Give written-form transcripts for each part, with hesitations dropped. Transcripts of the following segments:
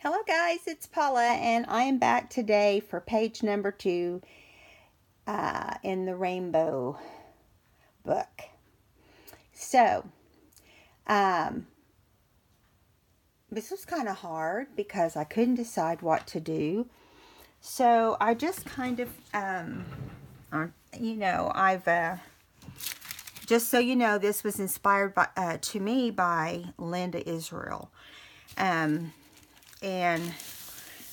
Hello guys, it's Paula and I am back today for page number 2 in the Rainbow book. So, this was kind of hard because I couldn't decide what to do. So, I just kind of, just so you know, this was inspired by, to me by Linda Israel. And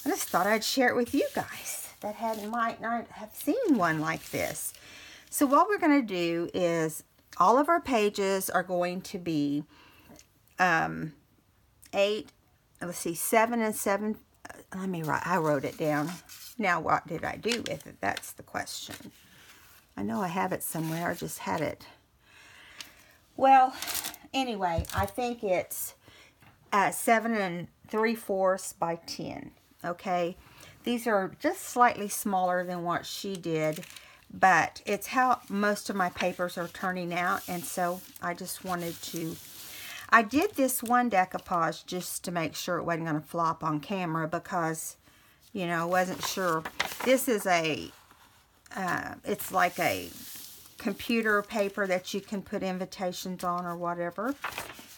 I just thought I'd share it with you guys that might not have seen one like this. So what we're going to do is all of our pages are going to be 7 and 7. Let me write. I wrote it down. Now what did I do with it? That's the question. I know I have it somewhere. I just had it. Well, anyway, I think it's 7 3/4 by 10. Okay, these are just slightly smaller than what she did, but it's how most of my papers are turning out, and so I just wanted to. I did this one decoupage just to make sure it wasn't going to flop on camera because, you know, I wasn't sure. This is it's like a computer paper that you can put invitations on or whatever.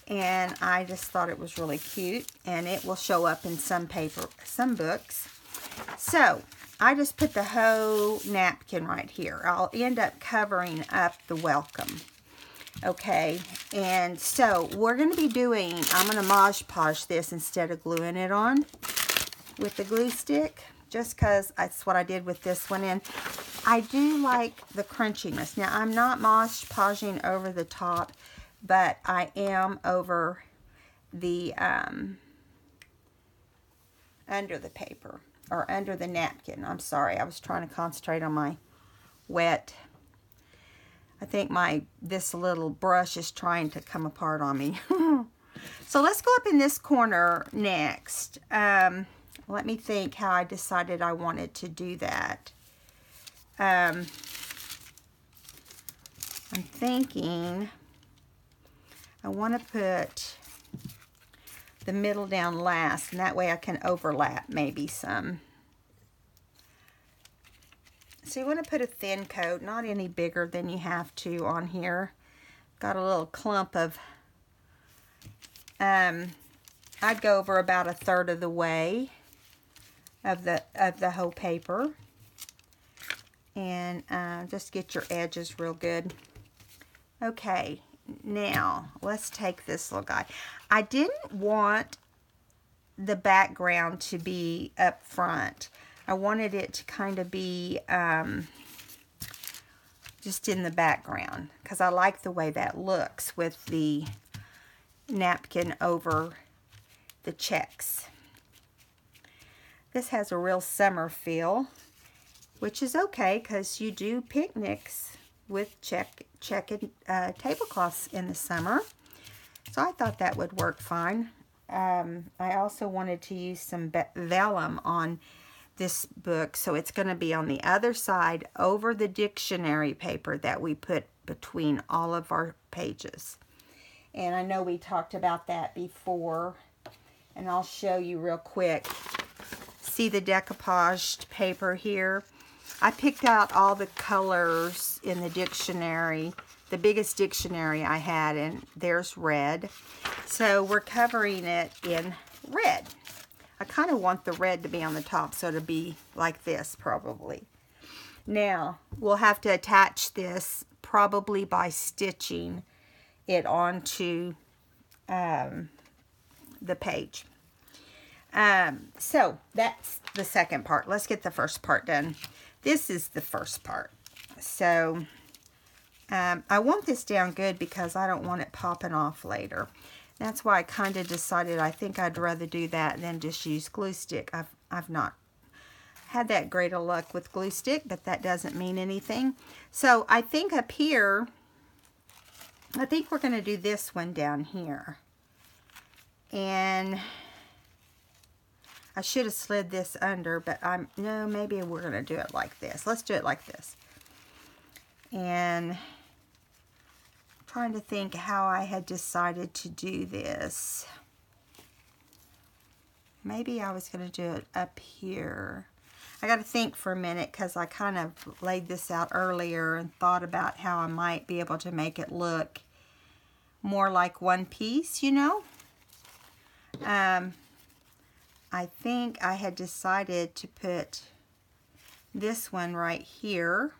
And I just thought it was really cute, and it will show up in some books. So I just put the whole napkin right here. I'll end up covering up the welcome. Okay, and so we're going to be doing, I'm going to Mod Podge this instead of gluing it on with the glue stick, just because that's what I did with this one. And I do like the crunchiness. Now I'm not Mod Podging over the top, but I am over the under the paper, or under the napkin. I'm sorry, I was trying to concentrate on my wet. I think this little brush is trying to come apart on me. So let's go up in this corner next. Let me think how I decided I wanted to do that. I'm thinking I want to put the middle down last, and that way I can overlap maybe some. So you want to put a thin coat, not any bigger than you have to on here. Got a little clump of, I'd go over about 1/3 of the way of the whole paper. And just get your edges real good. Okay. Now, let's take this little guy. I didn't want the background to be up front. I wanted it to kind of be just in the background, because I like the way that looks with the napkin over the checks. This has a real summer feel, which is okay because you do picnics with checkered tablecloths in the summer. So I thought that would work fine. I also wanted to use some vellum on this book, so it's going to be on the other side over the dictionary paper that we put between all of our pages. And I know we talked about that before, and I'll show you real quick. See the decoupaged paper here? I picked out all the colors in the dictionary, the biggest dictionary I had, and there's red. So we're covering it in red. I kind of want the red to be on the top, so to be like this probably. Now, we'll have to attach this probably by stitching it onto the page. So that's the second part. Let's get the first part done. This is the first part. So I want this down good because I don't want it popping off later. That's why I kind of decided I think I'd rather do that than just use glue stick. I've not had that great of luck with glue stick, but that doesn't mean anything. So I think up here, I think we're going to do this one down here. And I should have slid this under, but no, maybe we're going to do it like this. Let's do it like this. And I'm trying to think how I had decided to do this. maybe I was going to do it up here. I got to think for a minute because I kind of laid this out earlier and thought about how I might be able to make it look more like one piece, you know. I think I had decided to put this one right here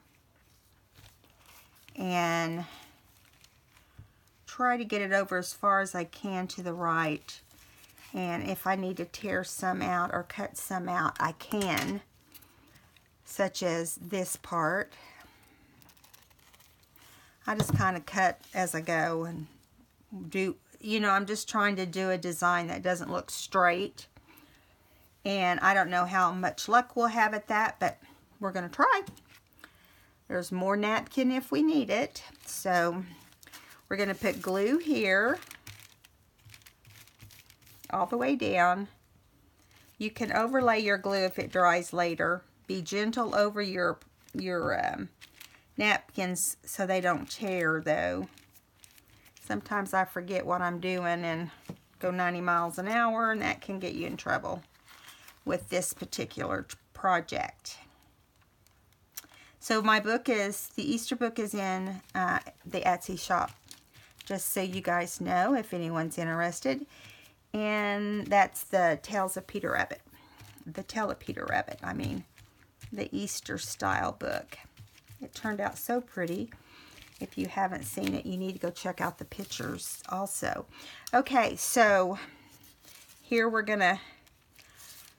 and try to get it over as far as I can to the right. And if I need to tear some out or cut some out, I can, such as this part. I just kind of cut as I go and do, you know, I'm just trying to do a design that doesn't look straight. And I don't know how much luck we'll have at that, but we're going to try. There's more napkin if we need it. So we're going to put glue here all the way down. You can overlay your glue if it dries later. Be gentle over your napkins so they don't tear, though. Sometimes I forget what I'm doing and go 90 miles an hour, and that can get you in trouble with this particular project. So my book is, the Easter book is in the Etsy shop, just so you guys know if anyone's interested. And that's the Tales of Peter Rabbit. The Tale of Peter Rabbit, I mean. The Easter style book. It turned out so pretty. If you haven't seen it, you need to go check out the pictures also. Okay, so here we're going to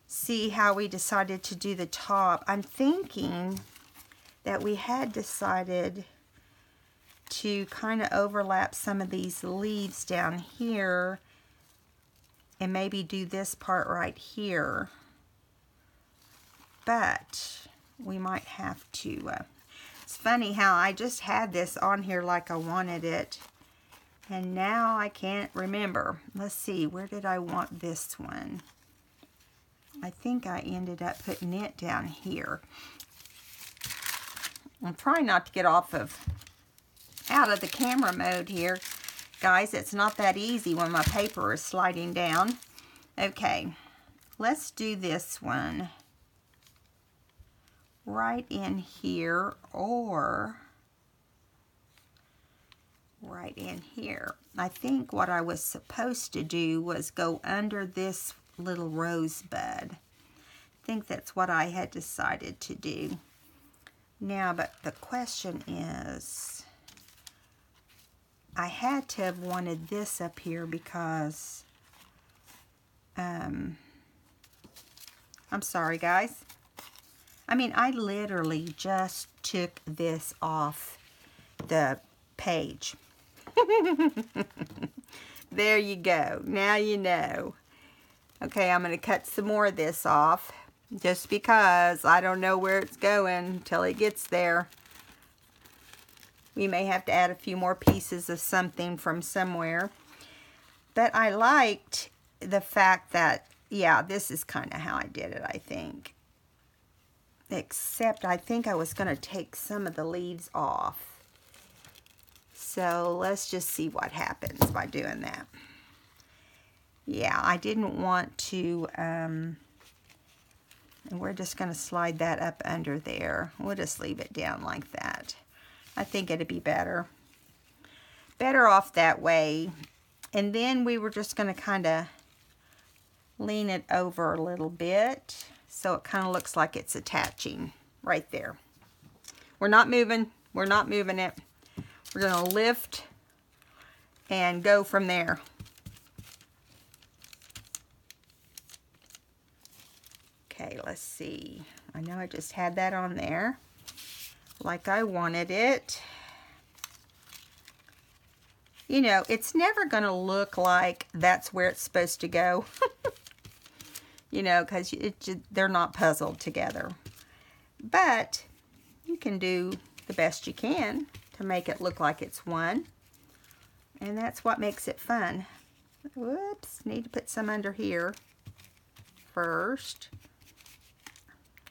see how we decided to do the top. I'm thinking that we had decided to kind of overlap some of these leaves down here and maybe do this part right here. But we might have to, it's funny how I just had this on here like I wanted it, and now I can't remember. Let's see, where did I want this one? I think I ended up putting it down here. I'm trying not to get out of the camera mode here. Guys, it's not that easy when my paper is sliding down. Okay, let's do this one right in here, or right in here. I think what I was supposed to do was go under this little rosebud. I think that's what I had decided to do. Now, but the question is, I had to have wanted this up here because, I'm sorry guys. I mean, I literally just took this off the page. There you go. Now you know. Okay, I'm going to cut some more of this off just because I don't know where it's going until it gets there. We may have to add a few more pieces of something from somewhere. But I liked the fact that, yeah, this is kind of how I did it, I think. Except I think I was going to take some of the leaves off. So let's just see what happens by doing that. Yeah, I didn't want to, and we're just going to slide that up under there. We'll just leave it down like that. I think it'd be better off that way. And then we were just going to kind of lean it over a little bit so it kind of looks like it's attaching right there. We're not moving. We're not moving it. We're going to lift and go from there. Okay, let's see. I know I just had that on there like I wanted it. You know, it's never going to look like that's where it's supposed to go. You know, because they're not puzzled together. But you can do the best you can to make it look like it's one. And that's what makes it fun. Whoops, need to put some under here first.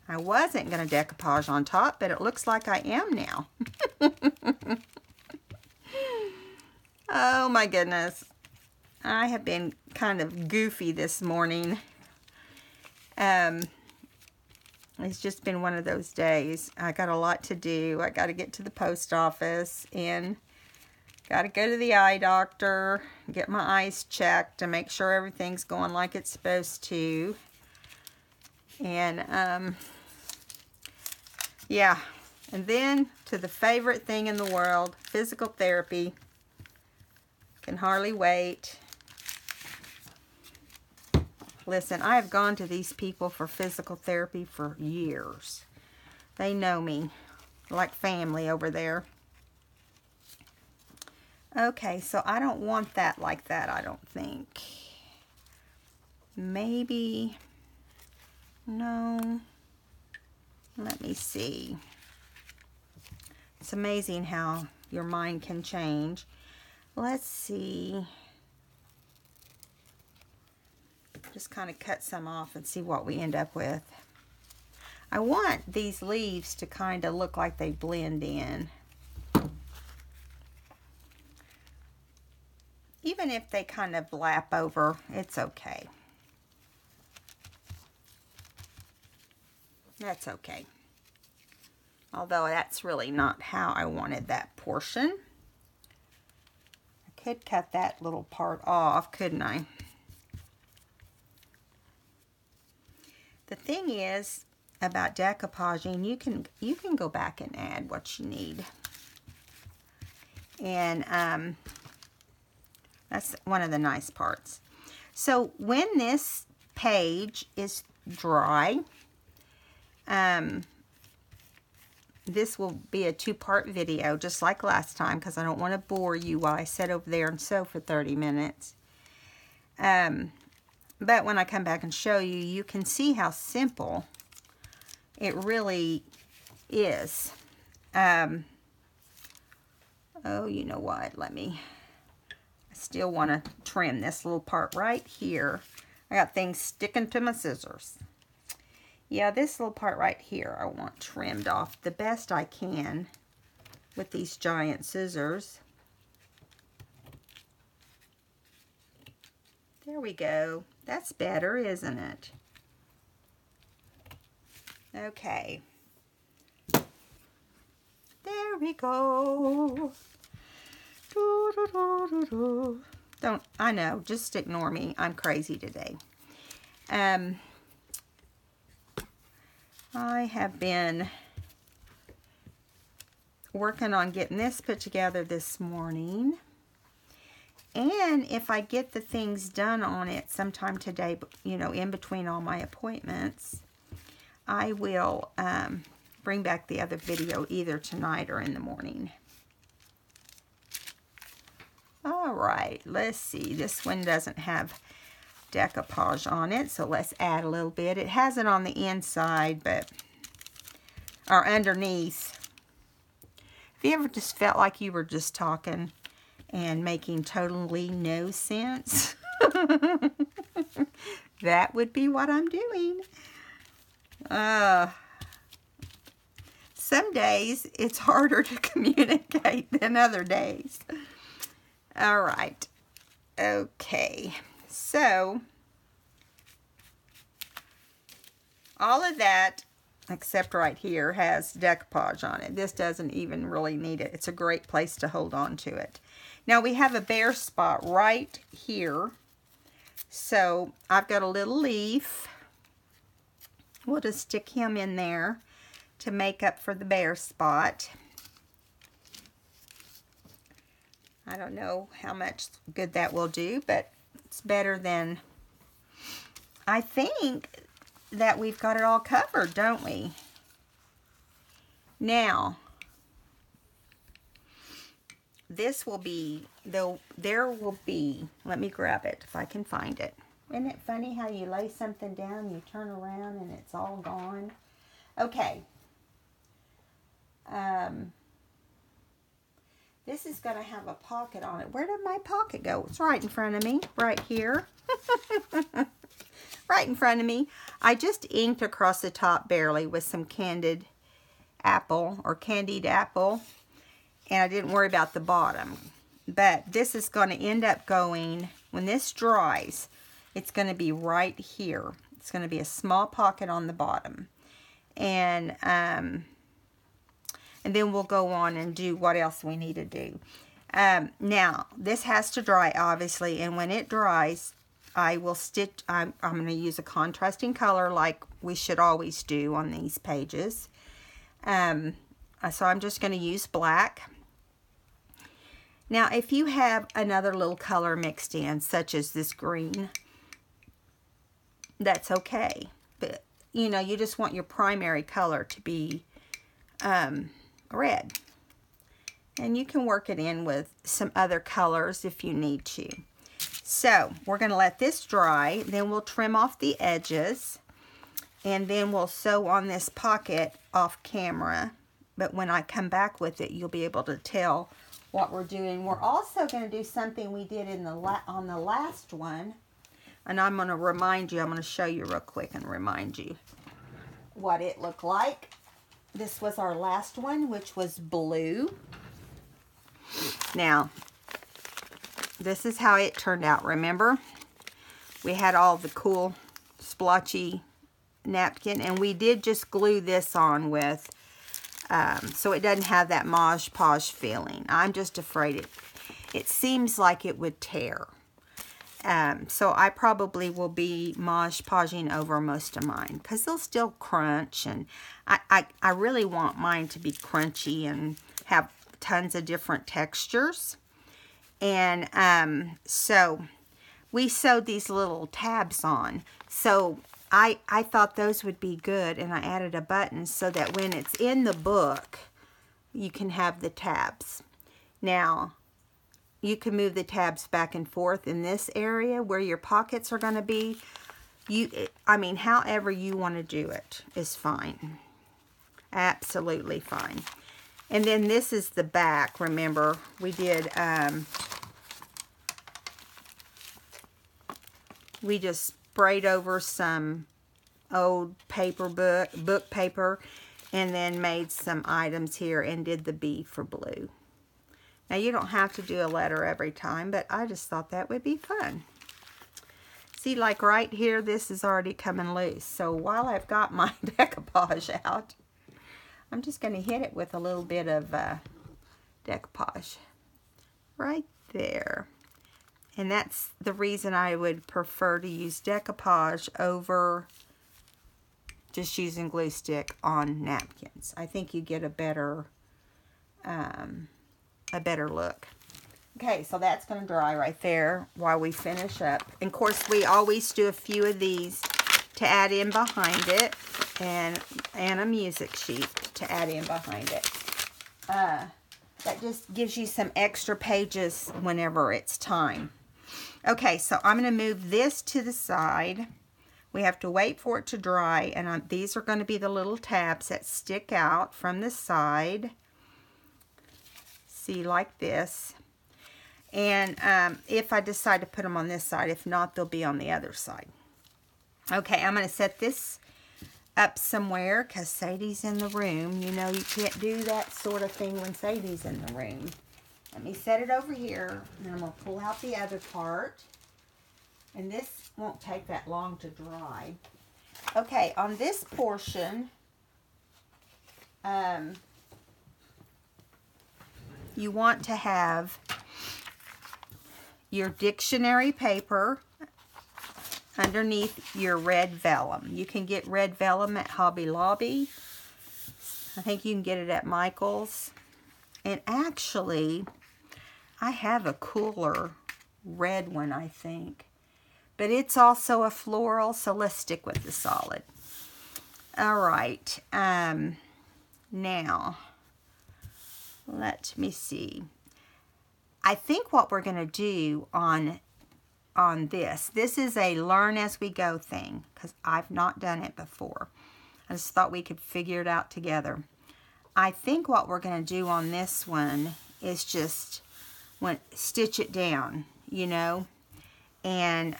I wasn't going to decoupage on top, but it looks like I am now. Oh my goodness. I have been kind of goofy this morning. It's just been one of those days. I got a lot to do. I got to get to the post office and got to go to the eye doctor, get my eyes checked to make sure everything's going like it's supposed to. And, yeah. And then to the favorite thing in the world, physical therapy. Can hardly wait. Listen, I have gone to these people for physical therapy for years. They know me like family over there. Okay, so I don't want that like that, I don't think. Maybe, no, let me see. It's amazing how your mind can change. Let's see. Just kind of cut some off and see what we end up with. I want these leaves to kind of look like they blend in. Even if they kind of lap over, it's okay. That's okay. Although that's really not how I wanted that portion. I could cut that little part off, couldn't I? The thing is about decoupaging, you can go back and add what you need. And that's one of the nice parts. So when this page is dry, this will be a 2-part video, just like last time, because I don't want to bore you while I sit over there and sew for 30 minutes. But when I come back and show you, you can see how simple it really is. Oh, you know what? I still want to trim this little part right here. I got things sticking to my scissors. Yeah, this little part right here I want trimmed off the best I can with these giant scissors. There we go. That's better, isn't it? Okay. There we go. I know, just ignore me. I'm crazy today. I have been working on getting this put together this morning. And if I get the things done on it sometime today, you know, in between all my appointments, I will bring back the other video either tonight or in the morning. All right, let's see. This one doesn't have decoupage on it, so let's add a little bit. It has it on the inside, or underneath. Have you ever just felt like you were just talking and making totally no sense? That would be what I'm doing. Some days it's harder to communicate than other days. All right. Okay. So, all of that, except right here, has decoupage on it. This doesn't even really need it. It's a great place to hold on to it. Now, we have a bare spot right here. So, I've got a little leaf. We'll just stick him in there to make up for the bare spot. I don't know how much good that will do, but it's better than... I think that we've got it all covered, don't we? Now, this will be, there will be, let me grab it if I can find it. Isn't it funny how you lay something down, you turn around, and it's all gone? Okay. This is going to have a pocket on it. Where did my pocket go? It's right in front of me, right here. Right in front of me. I just inked across the top barely with some candied apple or candied apple. And I didn't worry about the bottom. But this is going to end up going, when this dries, it's going to be right here. It's going to be a small pocket on the bottom. And then we'll go on and do what else we need to do. Now, this has to dry, obviously, and when it dries, I will stitch. I'm going to use a contrasting color like we should always do on these pages. So I'm just going to use black. Now, if you have another little color mixed in, such as this green, that's okay. But, you know, you just want your primary color to be red. And you can work it in with some other colors if you need to. So, we're going to let this dry. Then we'll trim off the edges. And then we'll sew on this pocket off camera. But when I come back with it, you'll be able to tell what we're doing. We're also going to do something we did in on the last one. And I'm going to remind you, I'm going to show you real quick and remind you what it looked like. This was our last one, which was blue. Now, this is how it turned out. Remember, we had all the cool splotchy napkin, and we did just glue this on with, so it doesn't have that Mod Podge feeling. I'm just afraid it seems like it would tear. So I probably will be Mod Podging over most of mine because they'll still crunch, and I really want mine to be crunchy and have tons of different textures. And so we sewed these little tabs on. So I thought those would be good, and I added a button so that when it's in the book, you can have the tabs. Now, you can move the tabs back and forth in this area where your pockets are going to be. I mean, however you want to do it is fine. Absolutely fine. And then this is the back. Remember, we did, we just sprayed over some old book paper, and then made some items here and did the B for blue. Now, you don't have to do a letter every time, but I just thought that would be fun. See, like right here, this is already coming loose. So while I've got my decoupage out, I'm just going to hit it with a little bit of decoupage right there. And that's the reason I would prefer to use decoupage over just using glue stick on napkins. I think you get a better look. Okay, so that's going to dry right there while we finish up. And of course, we always do a few of these to add in behind it, and a music sheet to add in behind it. That just gives you some extra pages whenever it's time. Okay, so I'm going to move this to the side. We have to wait for it to dry, and these are going to be the little tabs that stick out from the side. See, like this. And if I decide to put them on this side, if not, they'll be on the other side. Okay, I'm going to set this up somewhere because Sadie's in the room. You know, you can't do that sort of thing when Sadie's in the room. Let me set it over here, and I'm going to pull out the other part. And this won't take that long to dry. Okay, on this portion, you want to have your dictionary paper underneath your red vellum. You can get red vellum at Hobby Lobby. I think you can get it at Michael's. And actually, I have a cooler red one, I think. But it's also a floral, so let's stick with the solid. All right. Now, let me see. I think what we're going to do on this is a learn as we go thing, because I've not done it before. I just thought we could figure it out together. I think what we're going to do on this one is just stitch it down, you know, and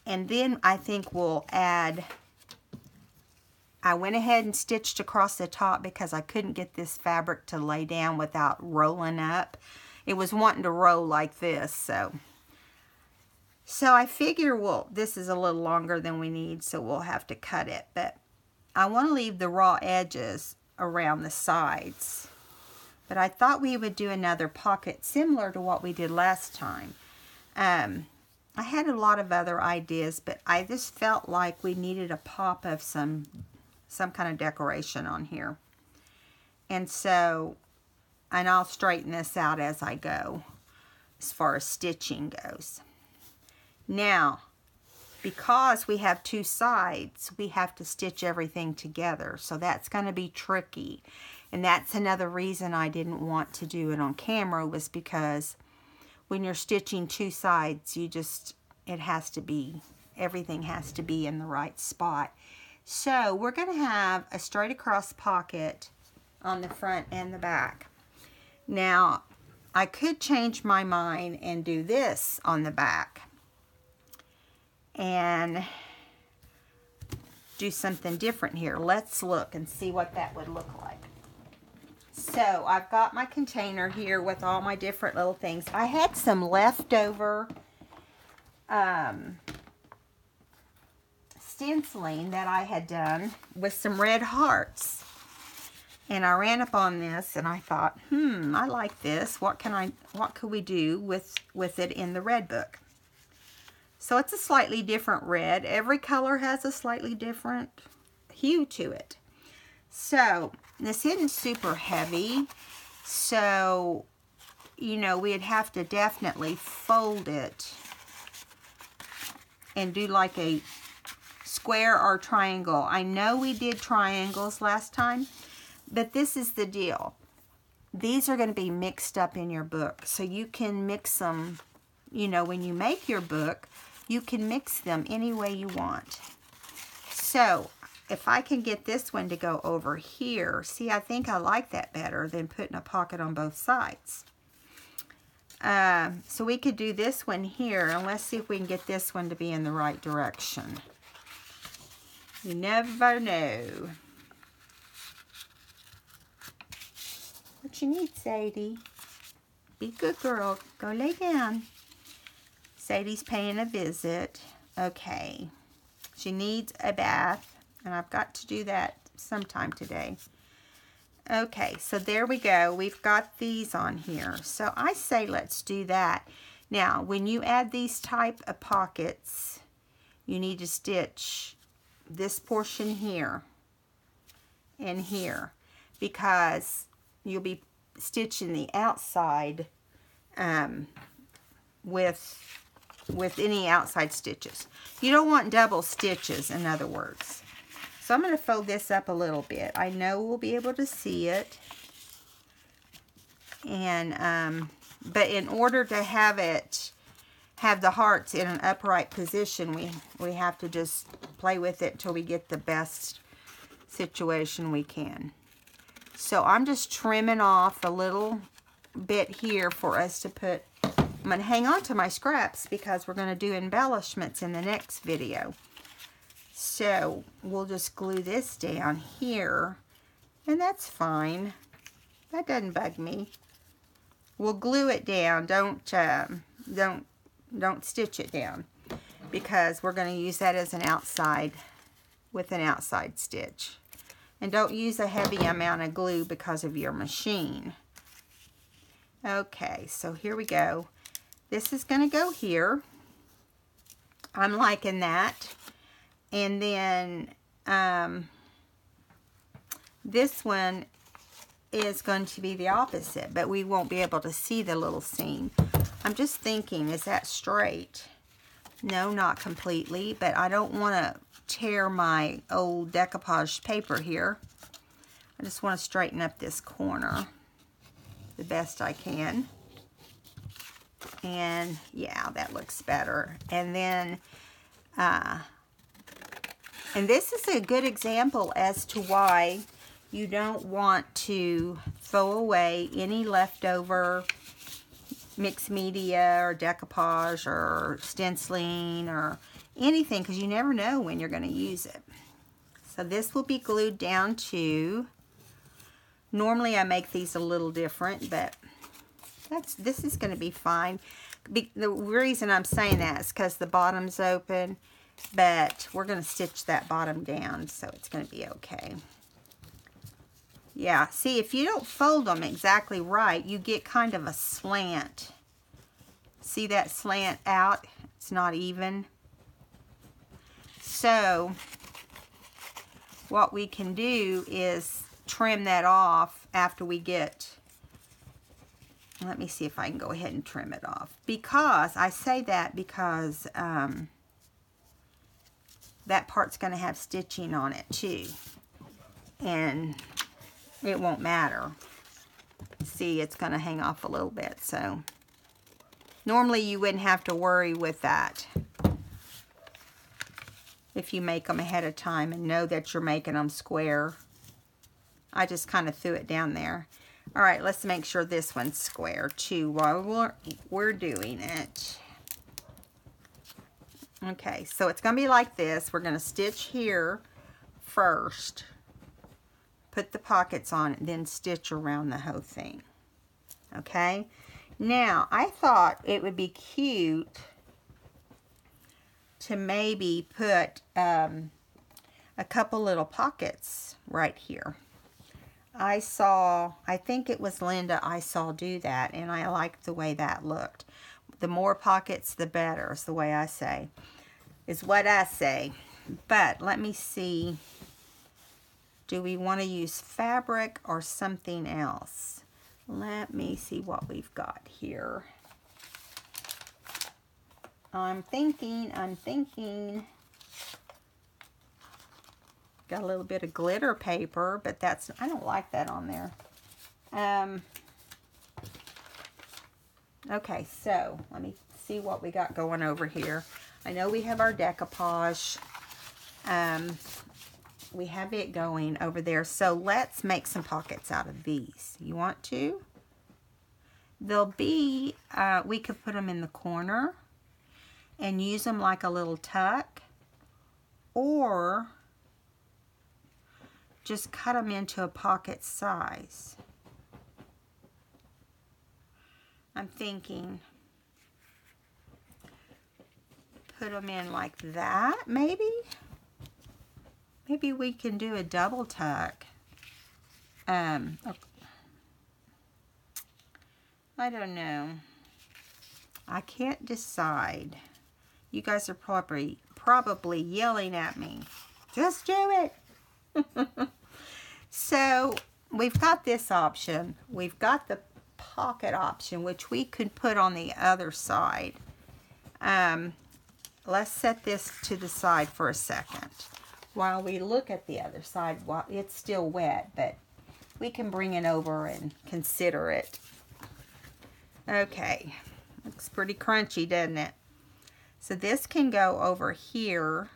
then I think we'll add. I went ahead and stitched across the top because I couldn't get this fabric to lay down without rolling up. It was wanting to roll like this, so So I figure, well, this is a little longer than we need, so we'll have to cut it. But I want to leave the raw edges around the sides. But I thought we would do another pocket similar to what we did last time. I had a lot of other ideas, but I just felt like we needed a pop of some kind of decoration on here. And so, and I'll straighten this out as I go, as far as stitching goes. Now, because we have two sides, we have to stitch everything together. So that's going to be tricky. And that's another reason I didn't want to do it on camera, was because when you're stitching two sides, it has to be, everything has to be in the right spot. So we're going to have a straight across pocket on the front and the back. Now, I could change my mind and do this on the back and do something different here. Let's look and see what that would look like. So I've got my container here with all my different little things. I had some leftover stenciling that I had done with some red hearts. And I ran up on this and I thought, I like this. What could we do with it in the red book? So it's a slightly different red. Every color has a slightly different hue to it. So this isn't super heavy. So, we'd have to definitely fold it and do like a square or triangle. I know we did triangles last time, but this is the deal. These are going to be mixed up in your book. So you can mix them, when you make your book, you can mix them any way you want. So if I can get this one to go over here, see, I think I like that better than putting a pocket on both sides. So we could do this one here, and let's see if we can get this one to be in the right direction. You never know. What you need, Sadie? Be a good girl. Go lay down. Sadie's paying a visit. Okay. She needs a bath, and I've got to do that sometime today. Okay, so there we go. We've got these on here. So I say let's do that. Now, when you add these type of pockets, you need to stitch this portion here and here, because you'll be stitching the outside with any outside stitches. You don't want double stitches, in other words. So I'm going to fold this up a little bit. I know we'll be able to see it. And but in order to have the hearts in an upright position, we have to just play with it until we get the best situation we can. So I'm just trimming off a little bit here for us to put. I'm going to hang on to my scraps because we're going to do embellishments in the next video. So we'll just glue this down here, and that's fine. That doesn't bug me. We'll glue it down. Don't stitch it down, because we're going to use that as an outside with an outside stitch. And don't use a heavy amount of glue because of your machine. Okay, so here we go. This is going to go here. I'm liking that. And then this one is going to be the opposite, but we won't be able to see the little seam. I'm just thinking, is that straight? No, not completely, but I don't want to tear my old decoupage paper here. I just want to straighten up this corner the best I can. And yeah, that looks better. And then and this is a good example as to why you don't want to throw away any leftover mixed media or decoupage or stenciling or anything, because you never know when you're going to use it. So this will be glued down to, normally I make these a little different, but this is going to be fine, the reason I'm saying that is because the bottom's open, but we're going to stitch that bottom down, so it's going to be okay. Yeah, see, if you don't fold them exactly right, you get kind of a slant. See that slant out? It's not even. So what we can do is trim that off after we get, let me see if I can go ahead and trim it off. Because, I say that because that part's going to have stitching on it too. And it won't matter. See, it's going to hang off a little bit. So normally you wouldn't have to worry with that if you make them ahead of time and know that you're making them square. I just kind of threw it down there. All right, let's make sure this one's square too while we're doing it. Okay, so it's going to be like this. We're going to stitch here first. Put the pockets on, then stitch around the whole thing. Okay? Now, I thought it would be cute to maybe put a couple little pockets right here. I think it was Linda I saw do that, and I liked the way that looked. The more pockets, the better, is the way I say. Is what I say. But let me see. Do we want to use fabric or something else? Let me see what we've got here. I'm thinking. Got a little bit of glitter paper, but I don't like that on there. Okay, so let me see what we got going over here. I know we have our decoupage. We have it going over there. So let's make some pockets out of these. You want to? They'll be, we could put them in the corner and use them like a little tuck, or just cut them into a pocket size. I'm thinking put them in like that, maybe? Maybe we can do a double tuck. I don't know. I can't decide. You guys are probably yelling at me. Just do it. So we've got this option. We've got the pocket option, which we could put on the other side. Let's set this to the side for a second while we look at the other side. While it's still wet, but we can bring it over and consider it. Okay, looks pretty crunchy, doesn't it? So this can go over here,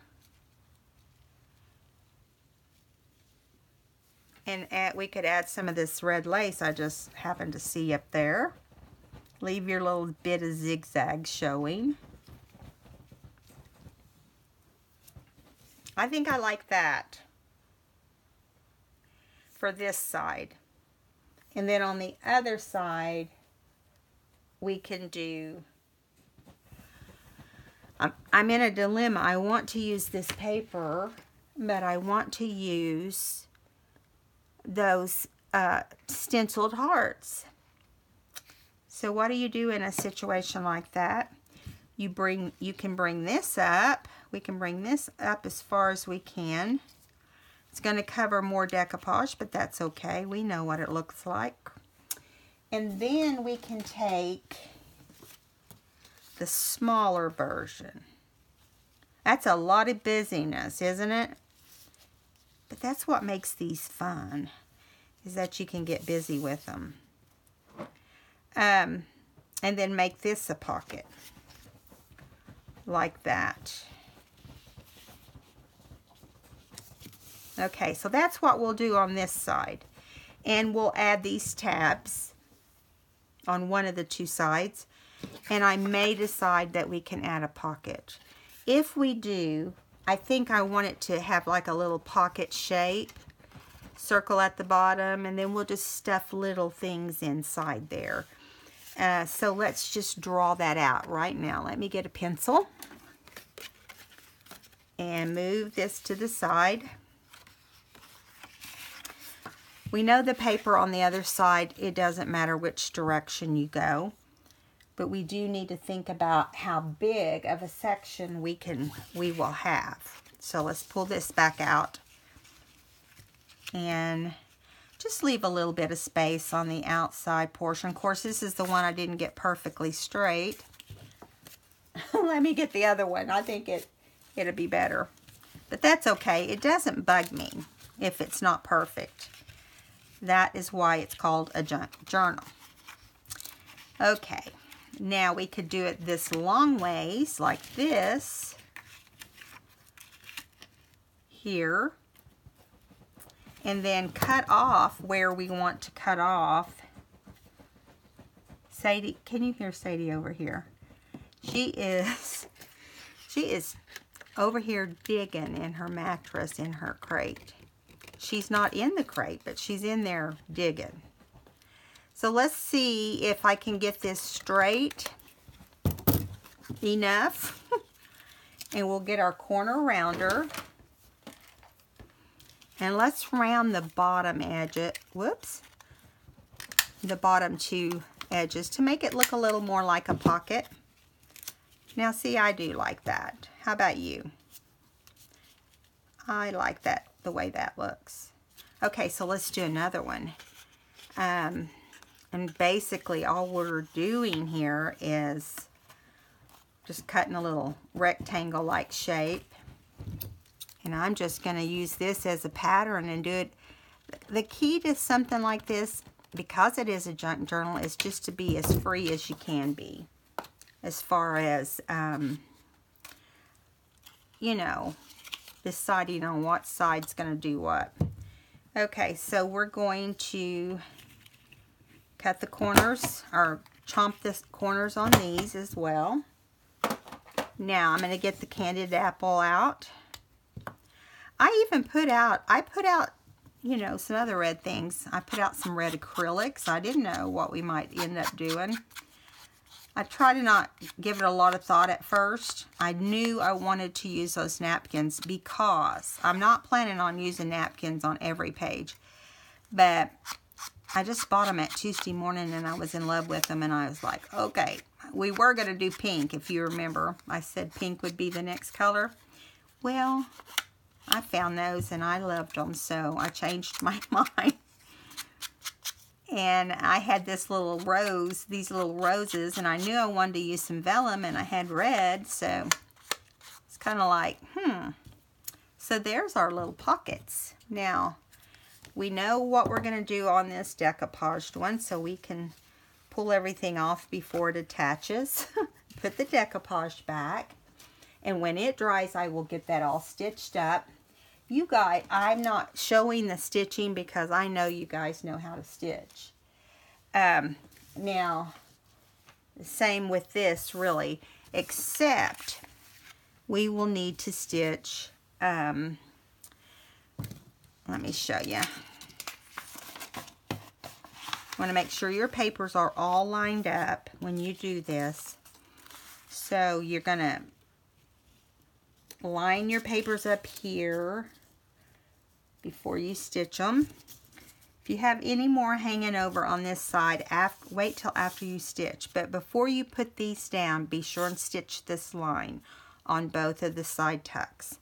and we could add some of this red lace I just happened to see up there. Leave your little bit of zigzag showing. I think I like that for this side. And then on the other side, we can do, I'm in a dilemma. I want to use this paper, but I want to use those stenciled hearts. So what do you do in a situation like that? You can bring this up. We can bring this up as far as we can. It's going to cover more decoupage, but that's okay. We know what it looks like. And then we can take the smaller version. That's a lot of busyness, isn't it? But that's what makes these fun, is that you can get busy with them. And then make this a pocket. Like that. Okay, so that's what we'll do on this side. And we'll add these tabs on one of the two sides. And I may decide that we can add a pocket. If we do, I think I want it to have like a little pocket shape. Circle at the bottom, and then we'll just stuff little things inside there. So let's just draw that out right now. Let me get a pencil and move this to the side. We know the paper on the other side, it doesn't matter which direction you go, but we do need to think about how big of a section we will have. So let's pull this back out and just leave a little bit of space on the outside portion. Of course, this is the one I didn't get perfectly straight. Let me get the other one. I think it'll be better. But that's okay. It doesn't bug me if it's not perfect. That is why it's called a junk journal. Okay, now we could do it this long ways, like this, here, and then cut off where we want to cut off. Sadie, can you hear Sadie over here? She is over here digging in her mattress in her crate. She's not in the crate, but she's in there digging. So let's see if I can get this straight enough. And we'll get our corner rounder. And let's round the bottom edge, the bottom two edges to make it look a little more like a pocket. Now see, I do like that. How about you? I like that, the way that looks. Okay, so let's do another one. And basically all we're doing here is just cutting a little rectangle-like shape. And I'm just going to use this as a pattern and do it. The key to something like this, because it is a junk journal, is just to be as free as you can be. As far as, you know, deciding on what side's going to do what. Okay, so we're going to cut the corners, or chomp the corners on these as well. Now I'm going to get the candied apple out. I put out, you know, some other red things. I put out some red acrylics. I didn't know what we might end up doing. I try to not give it a lot of thought at first. I knew I wanted to use those napkins because I'm not planning on using napkins on every page. But I just bought them at Tuesday morning and I was in love with them and I was like, okay, we were going to do pink, if you remember. I said pink would be the next color. Well, I found those and I loved them, so I changed my mind. And I had this little rose, these little roses, and I knew I wanted to use some vellum, and I had red, so it's kind of like, So there's our little pockets. Now, we know what we're going to do on this decoupaged one, so we can pull everything off before it attaches. Put the decoupage back, and when it dries, I will get that all stitched up. You guys, I'm not showing the stitching because I know you guys know how to stitch. Now, same with this really, except we will need to stitch, let me show you. Want to make sure your papers are all lined up when you do this. So you're going to line your papers up here before you stitch them. If you have any more hanging over on this side, wait till after you stitch. But before you put these down, be sure and stitch this line on both of the side tucks.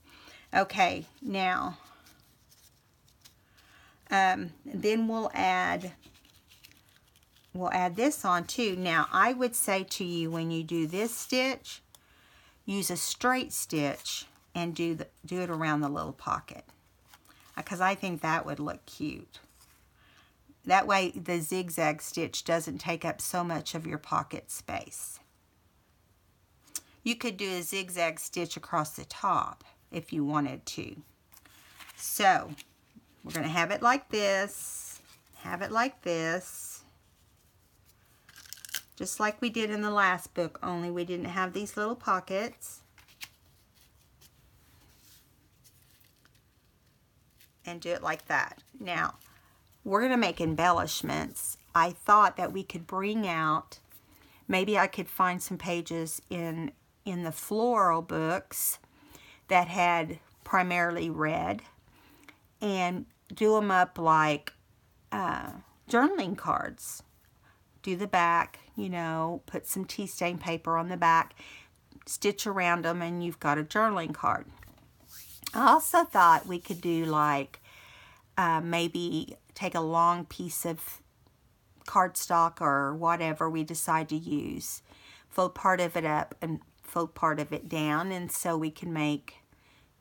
Okay, now, then we'll add this on too. Now, I would say to you, when you do this stitch, use a straight stitch and do it around the little pocket, because I think that would look cute. That way the zigzag stitch doesn't take up so much of your pocket space. You could do a zigzag stitch across the top if you wanted to. So we're going to have it like this, just like we did in the last book, only we didn't have these little pockets. And do it like that. Now, we're going to make embellishments. I thought that we could bring out maybe I could find some pages in the floral books that had primarily red and do them up like journaling cards. Do the back, you know, put some tea stain paper on the back, stitch around them, and you've got a journaling card. I also thought we could do like maybe take a long piece of cardstock or whatever we decide to use, fold part of it up and fold part of it down, and so we can make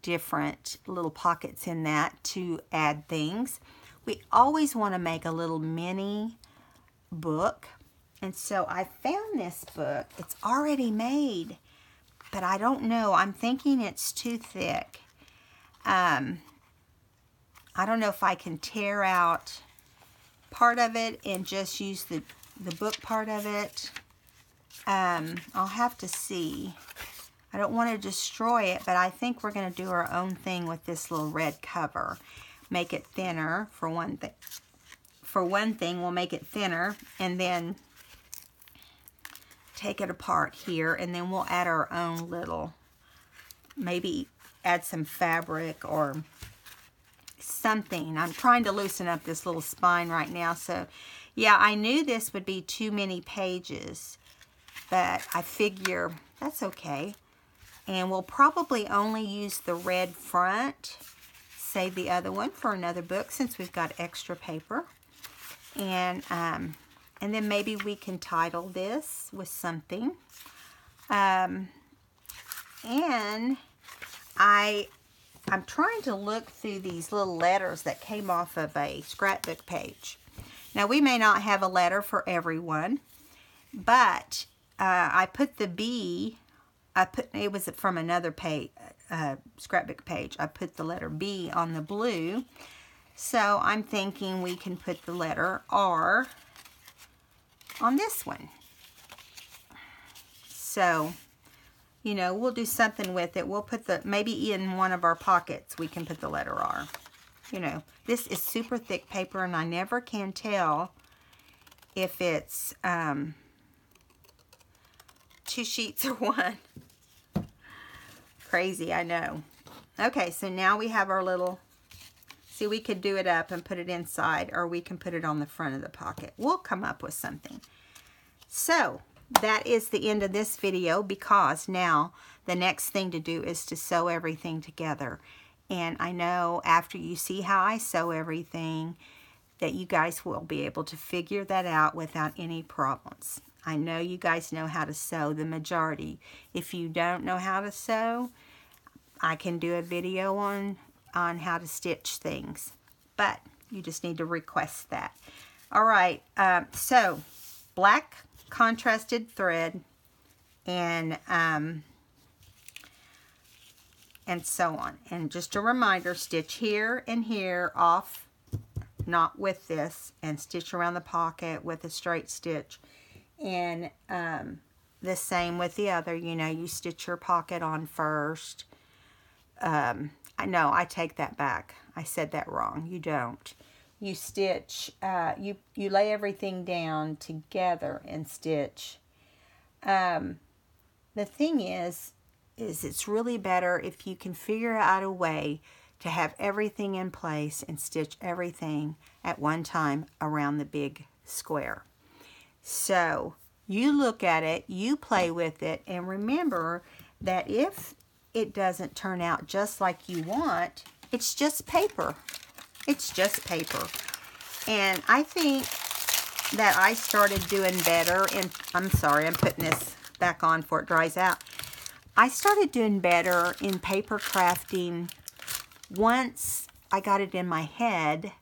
different little pockets in that to add things. We always want to make a little mini book, and so I found this book. It's already made, but I don't know. I'm thinking it's too thick. I don't know if I can tear out part of it and just use the book part of it. I'll have to see. I don't want to destroy it, but I think we're going to do our own thing with this little red cover. Make it thinner for one thing. For one thing, we'll make it thinner, and then take it apart here, and then we'll add our own little, maybe add some fabric or something. I'm trying to loosen up this little spine right now, so yeah, I knew this would be too many pages, but I figure that's okay. And we'll probably only use the red front, save the other one for another book since we've got extra paper. And then maybe we can title this with something. And I'm trying to look through these little letters that came off of a scrapbook page. Now, we may not have a letter for everyone, but I put the B, it was from another page, scrapbook page. I put the letter B on the blue. So I'm thinking we can put the letter R on this one. So, you know, we'll do something with it. We'll put the, maybe in one of our pockets we can put the letter R. You know, this is super thick paper, and I never can tell if it's 2 sheets or one. Crazy, I know. Okay, so now we have our little, see, we could do it up and put it inside, or we can put it on the front of the pocket. We'll come up with something. So that is the end of this video, because now the next thing to do is to sew everything together. And I know after you see how I sew everything that you guys will be able to figure that out without any problems. I know you guys know how to sew, the majority. If you don't know how to sew, I can do a video on how to stitch things, but you just need to request that. All right, so black contrasted thread and so on. And just a reminder, stitch here and here off, not with this, and stitch around the pocket with a straight stitch. And the same with the other, you know, you stitch your pocket on first. I know, I take that back. I said that wrong. You don't. You stitch, you lay everything down together and stitch. The thing is it's really better if you can figure out a way to have everything in place and stitch everything at one time around the big square. So you look at it, you play with it, and remember that if it doesn't turn out just like you want, it's just paper. It's just paper. And I think that I started doing better, and I'm sorry, I'm putting this back on before it dries out. I started doing better in paper crafting once I got it in my head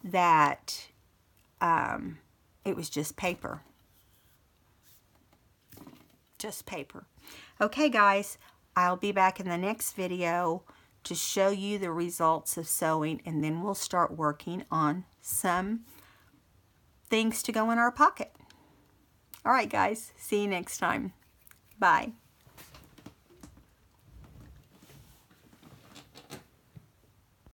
that it was just paper. Just paper. Okay, guys, I'll be back in the next video to show you the results of sewing, and then we'll start working on some things to go in our pocket. All right, guys, see you next time. Bye.